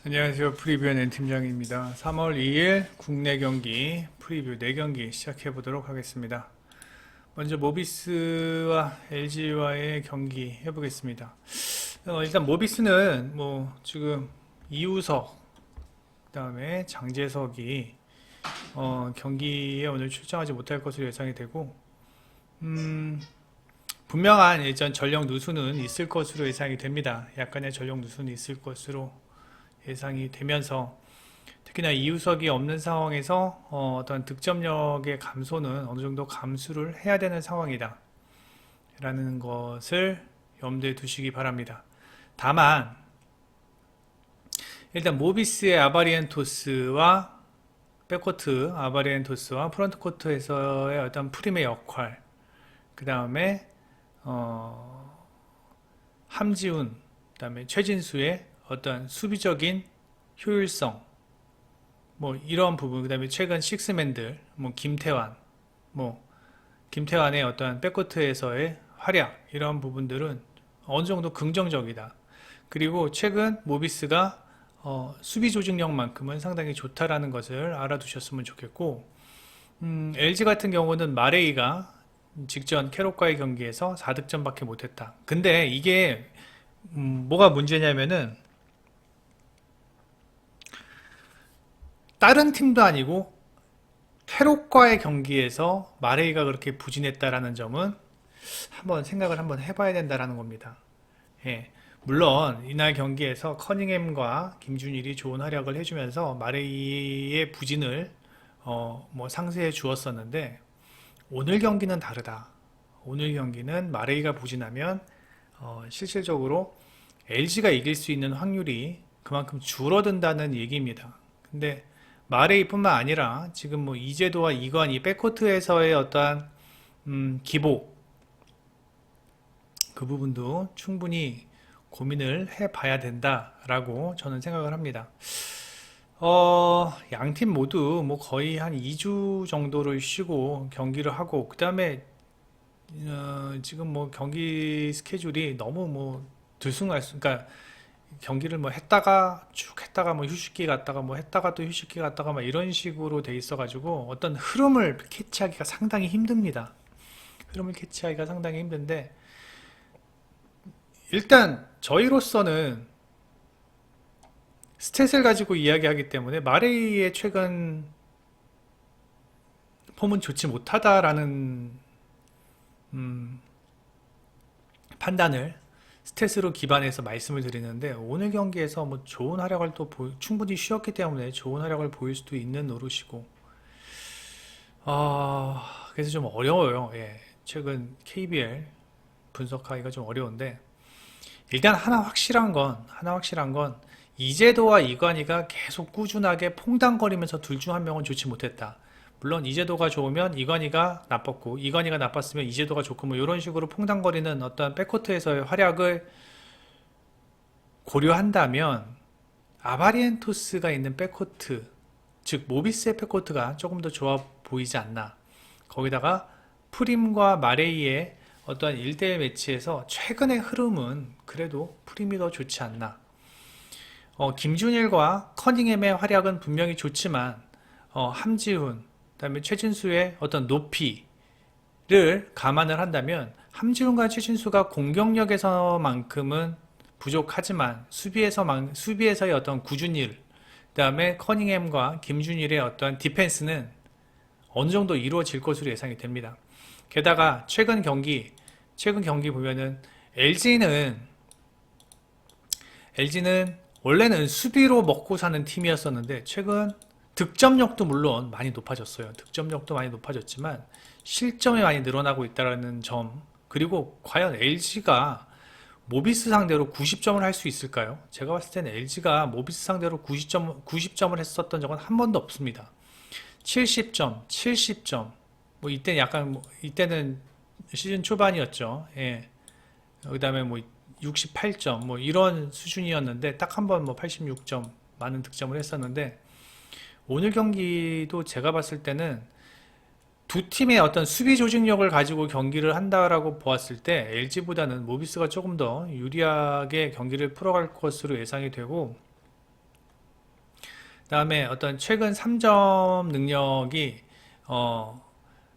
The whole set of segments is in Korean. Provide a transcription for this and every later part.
안녕하세요. 프리뷰 낸 팀장입니다. 3월 2일 국내 경기 프리뷰 4경기 시작해 보도록 하겠습니다. 먼저 모비스와 LG와의 경기 해보겠습니다. 일단 모비스는 뭐 지금 이우석 그다음에 장재석이 경기에 오늘 출장하지 못할 것으로 예상이 되고 분명한 예전 전력 누수는 있을 것으로 예상이 됩니다. 약간의 전력 누수는 있을 것으로 예상이 되면서 특히나 이우석이 없는 상황에서 어떤 득점력의 감소는 어느 정도 감수를 해야 되는 상황이다 라는 것을 염두에 두시기 바랍니다. 다만 일단 모비스의 아바리엔토스와 백코트 아바리엔토스와 프론트코트에서의 어떤 프림의 역할, 그 다음에 함지훈, 그 다음에 최진수의 어떤 수비적인 효율성, 뭐 이런 부분, 그 다음에 최근 식스맨들, 뭐 김태환의 어떤 백코트에서의 활약, 이런 부분들은 어느 정도 긍정적이다. 그리고 최근 모비스가 수비 조직력만큼은 상당히 좋다라는 것을 알아두셨으면 좋겠고, LG 같은 경우는 마레이가 직전 캐롯과의 경기에서 4득점밖에 못했다. 근데 이게 뭐가 문제냐면은 다른 팀도 아니고 캐롯과의 경기에서 마레이가 그렇게 부진했다라는 점은 한번 생각을 한번 해봐야 된다라는 겁니다. 예, 물론 이날 경기에서 커닝햄과 김준일이 좋은 활약을 해주면서 마레이의 부진을 뭐 상쇄해 주었었는데 오늘 경기는 다르다. 오늘 경기는 마레이가 부진하면 실질적으로 LG가 이길 수 있는 확률이 그만큼 줄어든다는 얘기입니다. 근데 마레이뿐만 아니라 지금 뭐 이재도와 이관이 백코트에서의 어떠한 기복 그 부분도 충분히 고민을 해봐야 된다라고 저는 생각을 합니다. 양팀 모두 뭐 거의 한 2주 정도를 쉬고 경기를 하고 그 다음에 지금 뭐 경기 스케줄이 너무 뭐 그러니까 경기를 뭐 했다가 쭉 했다가 뭐 휴식기 갔다가 뭐 했다가 또 휴식기 갔다가 막 이런 식으로 돼 있어가지고 어떤 흐름을 캐치하기가 상당히 힘듭니다. 흐름을 캐치하기가 상당히 힘든데 일단 저희로서는 스탯을 가지고 이야기하기 때문에 마레이의 최근 폼은 좋지 못하다라는 판단을 스탯으로 기반해서 말씀을 드리는데 오늘 경기에서 뭐 좋은 활약을 또 충분히 쉬었기 때문에 좋은 활약을 보일 수도 있는 노릇이고 그래서 좀 어려워요. 예, 최근 KBL 분석하기가 좀 어려운데 일단 하나 확실한 건 이재도와 이관희가 계속 꾸준하게 퐁당거리면서 둘 중 한 명은 좋지 못했다. 물론 이재도가 좋으면 이관희가 나빴고 이관희가 나빴으면 이재도가 좋고 뭐 이런 식으로 퐁당거리는 어떤 백코트에서의 활약을 고려한다면 아바리엔토스가 있는 백코트, 즉 모비스의 백코트가 조금 더 좋아 보이지 않나. 거기다가 프림과 마레이의 어떠한 1대1 매치에서 최근의 흐름은 그래도 프림이 더 좋지 않나. 김준일과 커닝햄의 활약은 분명히 좋지만 함지훈, 그다음에 최진수의 어떤 높이를 감안을 한다면 함지훈과 최진수가 공격력에서만큼은 부족하지만 수비에서의 어떤 구준일, 그다음에 커닝햄과 김준일의 어떤 디펜스는 어느 정도 이루어질 것으로 예상이 됩니다. 게다가 최근 경기 보면은 LG는 원래는 수비로 먹고 사는 팀이었었는데 최근 득점력도 물론 많이 높아졌어요. 득점력도 많이 높아졌지만 실점이 많이 늘어나고 있다는 점, 그리고 과연 LG가 모비스 상대로 90점을 할 수 있을까요? 제가 봤을 때는 LG가 모비스 상대로 90점을 했었던 적은 한 번도 없습니다. 70점, 70점. 뭐 이때는 시즌 초반이었죠. 예. 그다음에 뭐 68점 뭐 이런 수준이었는데 딱 한 번 뭐 86점 많은 득점을 했었는데 오늘 경기도 제가 봤을 때는 두 팀의 어떤 수비 조직력을 가지고 경기를 한다라고 보았을 때 LG보다는 모비스가 조금 더 유리하게 경기를 풀어갈 것으로 예상이 되고 다음에 어떤 최근 3점 능력이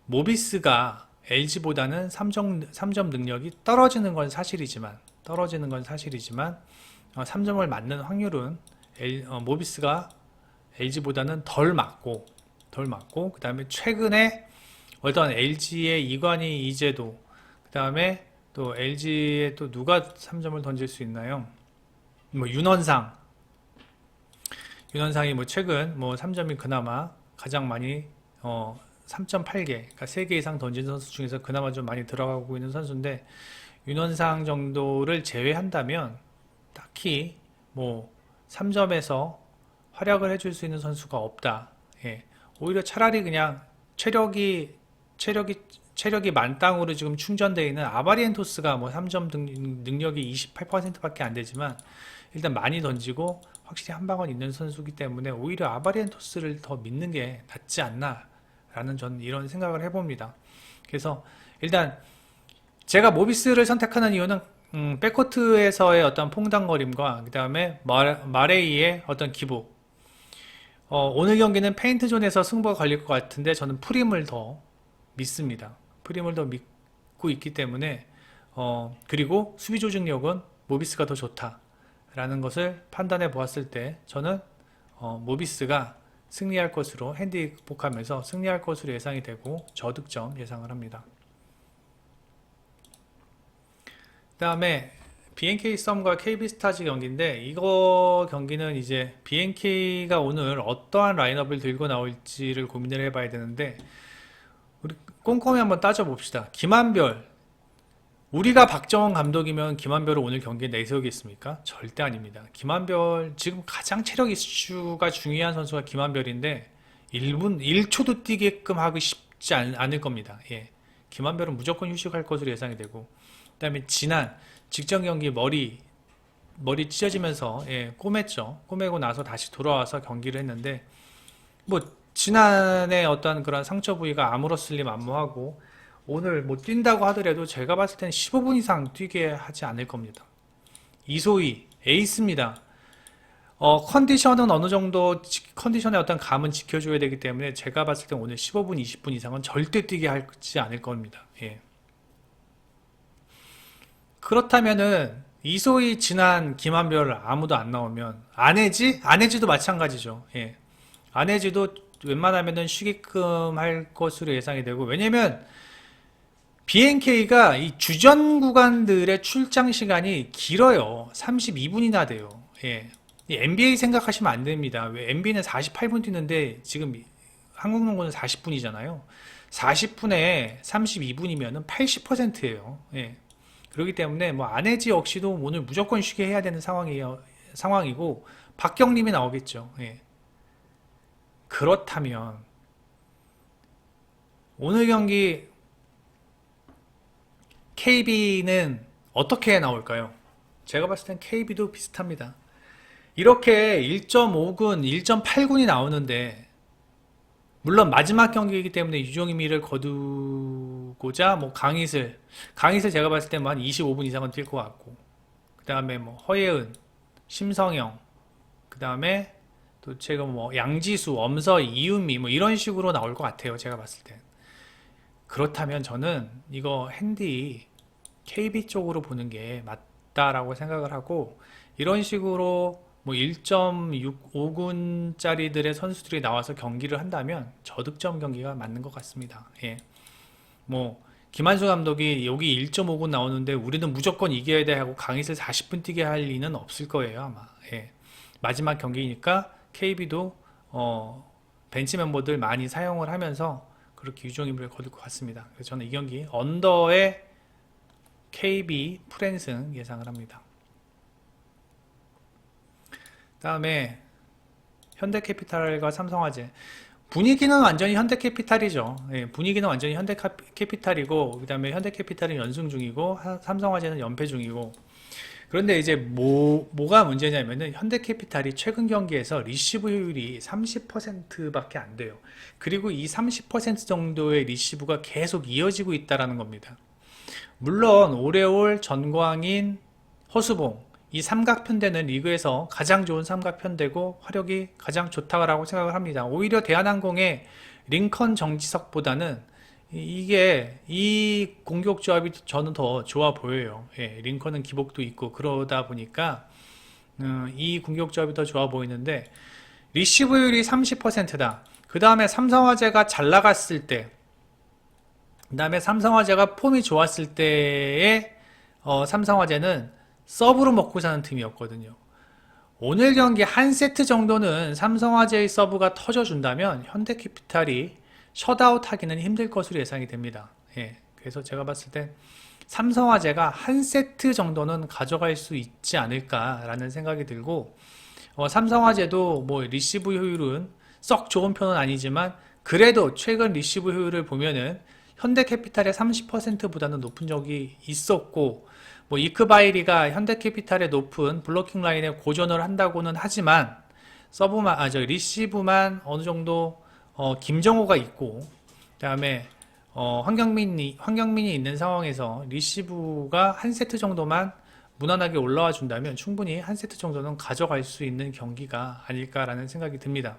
모비스가 LG보다는 3점 능력이 떨어지는 건 사실이지만 3점을 맞는 확률은 모비스가 LG보다는 덜 맞고 그 다음에 최근에 어떤 LG의 이관희 이재도 그 다음에 또 LG에 또 누가 3점을 던질 수 있나요? 뭐 윤원상이 뭐 최근 뭐 3점이 그나마 가장 많이 3.8개, 그러니까 3개 이상 던진 선수 중에서 그나마 좀 많이 들어가고 있는 선수인데 윤원상 정도를 제외한다면 딱히 뭐 3점에서 활약을 해줄 수 있는 선수가 없다. 예. 오히려 차라리 그냥 체력이 만땅으로 지금 충전되어 있는 아바리엔토스가 뭐 3점 능력이 28%밖에 안 되지만 일단 많이 던지고 확실히 한 방은 있는 선수이기 때문에 오히려 아바리엔토스를 더 믿는 게 낫지 않나 라는 저는 이런 생각을 해봅니다. 그래서 일단 제가 모비스를 선택하는 이유는 백코트에서의 어떤 퐁당거림과 그 다음에 마레이의 어떤 기복, 오늘 경기는 페인트존에서 승부가 걸릴 것 같은데 저는 프림을 더 믿습니다. 프림을 더 믿고 있기 때문에 그리고 수비 조직력은 모비스가 더 좋다라는 것을 판단해 보았을 때 저는 모비스가 승리할 것으로 핸디복하면서 승리할 것으로 예상이 되고 저득점 예상을 합니다. 그 다음에 BNK 썸과 KB스타즈 경기인데 이거 경기는 이제 BNK가 오늘 어떠한 라인업을 들고 나올지를 고민을 해봐야 되는데 우리 꼼꼼히 한번 따져봅시다. 김한별, 우리가 박정원 감독이면 김한별을 오늘 경기에 내세우겠습니까? 절대 아닙니다. 김한별 지금 가장 체력 이슈가 중요한 선수가 김한별인데 1초도 뛰게끔 하기 쉽지 않을 겁니다. 예. 김한별은 무조건 휴식할 것으로 예상이 되고 그 다음에 지난 직전 경기 머리 찢어지면서 꼬맸죠. 꼬매고 나서 다시 돌아와서 경기를 했는데 뭐 지난해 어떤 그런 상처 부위가 아물었을 리 만무하고 오늘 뭐 뛴다고 하더라도 제가 봤을 때는 15분 이상 뛰게 하지 않을 겁니다. 이소희 에이스입니다. 컨디션은 어느 정도 컨디션의 어떤 감은 지켜줘야 되기 때문에 제가 봤을 때 오늘 15분 20분 이상은 절대 뛰게 하지 않을 겁니다. 예. 그렇다면은 이소희 지난 김한별 아무도 안 나오면 안해지도 마찬가지죠. 예. 안해지도 웬만하면은 쉬게끔 할 것으로 예상이 되고 왜냐면 BNK가 이 주전 구간들의 출장 시간이 길어요. 32분이나 돼요. 예. 이 NBA 생각하시면 안 됩니다. 왜 NBA는 48분 뛰는데 지금 한국 농구는 40분이잖아요. 40분에 32분이면은 80%예요. 예. 그렇기 때문에 뭐 안해지 역시도 오늘 무조건 쉬게 해야 되는 상황이고 박경림이 나오겠죠. 예. 그렇다면 오늘 경기 KB는 어떻게 나올까요? 제가 봤을 땐 KB도 비슷합니다. 이렇게 1.5군, 1.8군이 나오는데 물론 마지막 경기이기 때문에 유종의미를 거두고자 뭐 강희슬 제가 봤을 때는 한 25분 이상은 뛸 것 같고 그 다음에 뭐 허예은, 심성영 그 다음에 또 제가 뭐 양지수, 엄서희, 이윤미 뭐 이런 식으로 나올 것 같아요. 제가 봤을 때. 그렇다면 저는 이거 핸디 KB 쪽으로 보는 게 맞다라고 생각을 하고 이런 식으로 뭐 1.65군짜리들의 선수들이 나와서 경기를 한다면 저득점 경기가 맞는 것 같습니다. 예. 뭐 김한수 감독이 여기 1.5군 나오는데 우리는 무조건 이겨야 돼 하고 강희슬 40분 뛰게 할 리는 없을 거예요 아마. 예. 마지막 경기니까 KB도 벤치 멤버들 많이 사용을 하면서 그렇게 유종임을 거둘 것 같습니다. 그래서 저는 이 경기 언더의 KB 프랜승 예상을 합니다. 다음에 현대캐피탈과 삼성화재 분위기는 완전히 현대캐피탈이죠. 예, 분위기는 완전히 현대캐피탈이고 그 다음에 현대캐피탈은 연승 중이고 삼성화재는 연패 중이고 그런데 이제 뭐가 문제냐면은 현대캐피탈이 최근 경기에서 리시브 효율이 30%밖에 안 돼요. 그리고 이 30% 정도의 리시브가 계속 이어지고 있다라는 겁니다. 물론 오레올, 전광인, 허수봉 이 삼각편대는 리그에서 가장 좋은 삼각편대고 화력이 가장 좋다고 생각을 합니다. 오히려 대한항공의 링컨 정지석보다는 이게 이 공격 조합이 저는 더 좋아 보여요. 예, 링컨은 기복도 있고 그러다 보니까 이 공격 조합이 더 좋아 보이는데 리시브율이 30%다. 그 다음에 삼성화재가 잘 나갔을 때, 그 다음에 삼성화재가 폼이 좋았을 때의 삼성화재는 서브로 먹고 사는 팀이었거든요. 오늘 경기 한 세트 정도는 삼성화재의 서브가 터져준다면 현대캐피탈이 셧아웃 하기는 힘들 것으로 예상이 됩니다. 예, 그래서 제가 봤을 때 삼성화재가 한 세트 정도는 가져갈 수 있지 않을까라는 생각이 들고, 삼성화재도 뭐 리시브 효율은 썩 좋은 편은 아니지만 그래도 최근 리시브 효율을 보면은 현대캐피탈의 30%보다는 높은 적이 있었고, 뭐 이크바이리가 현대캐피탈의 높은 블로킹 라인에 고전을 한다고는 하지만 서브만 리시브만 어느 정도 김정호가 있고, 그다음에 황경민이 있는 상황에서 리시브가 한 세트 정도만 무난하게 올라와 준다면 충분히 한 세트 정도는 가져갈 수 있는 경기가 아닐까라는 생각이 듭니다.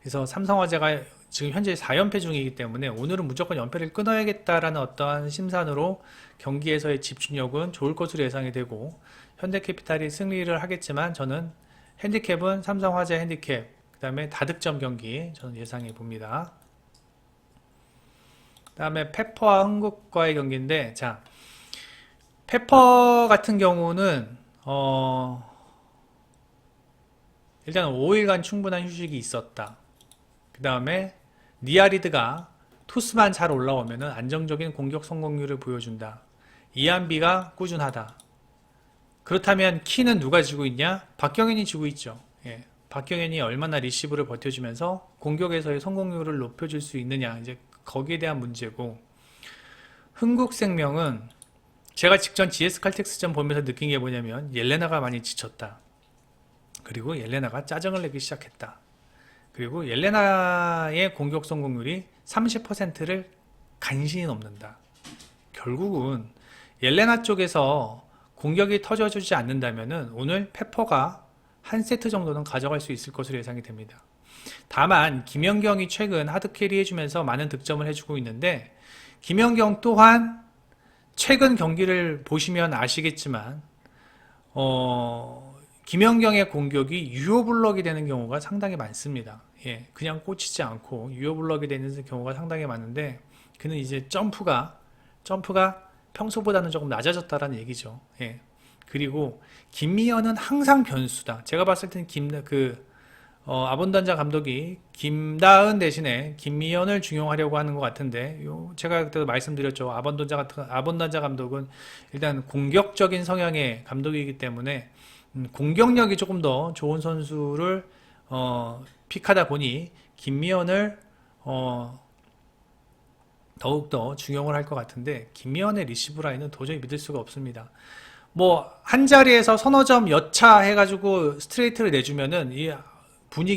그래서 삼성화재가 지금 현재 4연패 중이기 때문에 오늘은 무조건 연패를 끊어야겠다라는 어떠한 심산으로 경기에서의 집중력은 좋을 것으로 예상이 되고, 현대캐피탈이 승리를 하겠지만 저는 핸디캡은 삼성화재 핸디캡, 그 다음에 다득점 경기 저는 예상해 봅니다. 그 다음에 페퍼와 흥국과의 경기인데, 자, 페퍼 같은 경우는 일단 5일간 충분한 휴식이 있었다. 그 다음에 니아리드가 토스만 잘 올라오면 안정적인 공격 성공률을 보여준다. 이한비가 꾸준하다. 그렇다면 키는 누가 지고 있냐? 박경현이 지고 있죠. 예, 박경현이 얼마나 리시브를 버텨주면서 공격에서의 성공률을 높여줄 수 있느냐, 이제 거기에 대한 문제고, 흥국생명은 제가 직전 GS칼텍스전 보면서 느낀 게 뭐냐면 옐레나가 많이 지쳤다. 그리고 옐레나가 짜증을 내기 시작했다. 그리고 옐레나의 공격 성공률이 30%를 간신히 넘는다. 결국은 옐레나 쪽에서 공격이 터져주지 않는다면 오늘 페퍼가 한 세트 정도는 가져갈 수 있을 것으로 예상이 됩니다. 다만 김연경이 최근 하드캐리 해주면서 많은 득점을 해주고 있는데, 김연경 또한 최근 경기를 보시면 아시겠지만 김연경의 공격이 유효블럭이 되는 경우가 상당히 많습니다. 예, 그냥 꽂히지 않고 유효블럭이 되는 경우가 상당히 많은데, 그는 이제 점프가 평소보다는 조금 낮아졌다라는 얘기죠. 예. 그리고 김미연은 항상 변수다. 제가 봤을 때는 아본단자 감독이 김다은 대신에 김미연을 중용하려고 하는 것 같은데, 제가 그때도 말씀드렸죠. 아본단자 감독은 일단 공격적인 성향의 감독이기 때문에 공격력이 조금 더 좋은 선수를 픽하다 보니 김미연을 더욱더 중용을 할 것 같은데, 김미연의 리시브 라인은 도저히 믿을 수가 없습니다. 뭐 한 자리에서 서너 점 여차 해가지고 스트레이트를 내주면은 이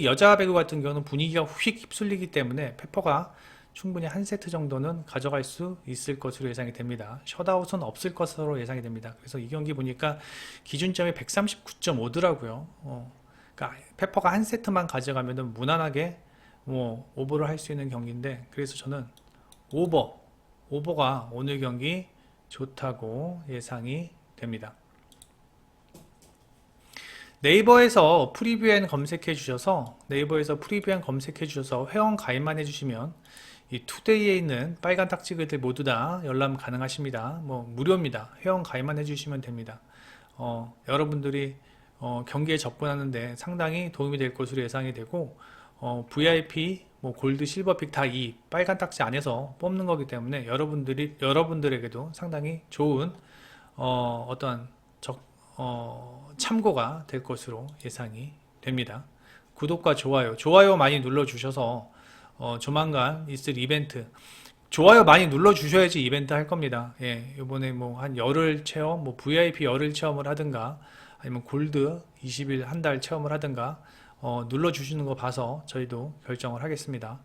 여자 배구 같은 경우는 분위기가 휙 휩쓸리기 때문에 페퍼가 충분히 한 세트 정도는 가져갈 수 있을 것으로 예상이 됩니다. 셧아웃은 없을 것으로 예상이 됩니다. 그래서 이 경기 보니까 기준점이 139.5더라고요. 그러니까 페퍼가 한 세트만 가져가면은 무난하게 뭐 오버를 할 수 있는 경기인데, 그래서 저는 오버가 오늘 경기 좋다고 예상이 됩니다. 네이버에서 프리뷰엔 검색해 주셔서 회원 가입만 해주시면 이 투데이에 있는 빨간 딱지글들 모두 다 열람 가능하십니다. 뭐 무료입니다. 회원 가입만 해주시면 됩니다. 여러분들이 경기에 접근하는데 상당히 도움이 될 것으로 예상이 되고, VIP, 뭐 골드, 실버픽 다 이 빨간 딱지 안에서 뽑는 거기 때문에 여러분들에게도 상당히 좋은 참고가 될 것으로 예상이 됩니다. 구독과 좋아요 많이 눌러주셔서 조만간 있을 이벤트, 좋아요 많이 눌러주셔야지 이벤트 할 겁니다. 예, 이번에 뭐 한 열흘 체험, 뭐 VIP 열흘 체험을 하든가 아니면 골드 20일 한 달 체험을 하든가 눌러주시는 거 봐서 저희도 결정을 하겠습니다.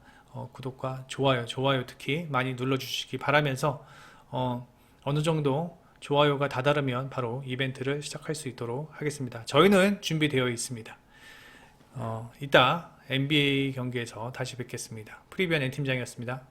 구독과 좋아요 특히 많이 눌러주시기 바라면서 어느 정도 좋아요가 다다르면 바로 이벤트를 시작할 수 있도록 하겠습니다. 저희는 준비되어 있습니다. 이따 NBA 경기에서 다시 뵙겠습니다. 프리뷰한 N팀장이었습니다.